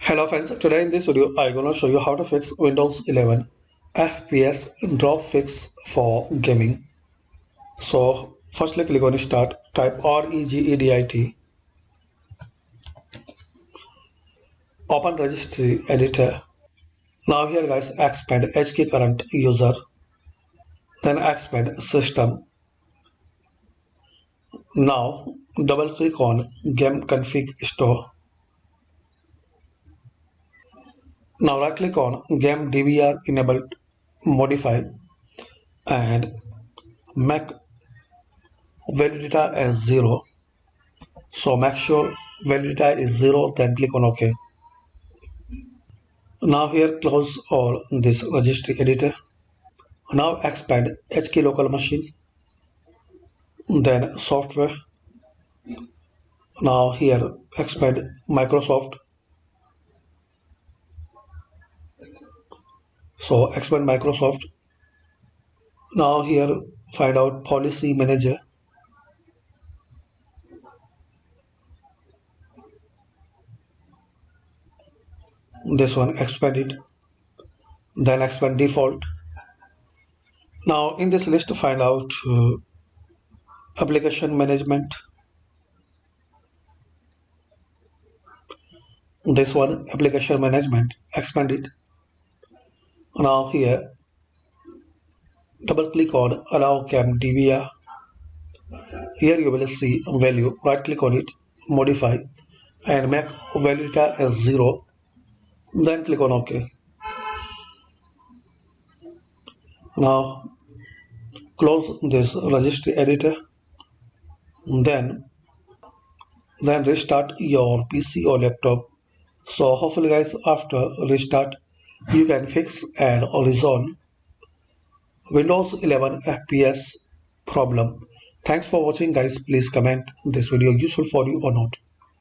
Hello friends, today in this video I'm gonna show you how to fix Windows 11 FPS drop fix for gaming. So firstly click on start, type regedit, open registry editor. Now here guys expand HK current user, then expand system. Now double click on game config store. Now right click on game DVR enabled modify and make value data as 0. So make sure value data is 0, then click on OK. Now here close all this registry editor. Now expand HK local machine, then software. Now here expand Microsoft. So expand Microsoft. Now here find out policy manager. This one expand it. Then expand default. Now in this list find out application management. This one application management, expand it. Now here double click on allow cam DVR. Here you will see value, right click on it, modify and make value data as 0, then click on OK. Now close this registry editor, then restart your PC or laptop. So hopefully guys, after restart you can fix and resolve Windows 11 FPS problem. Thanks for watching guys. Please comment this video useful for you or not.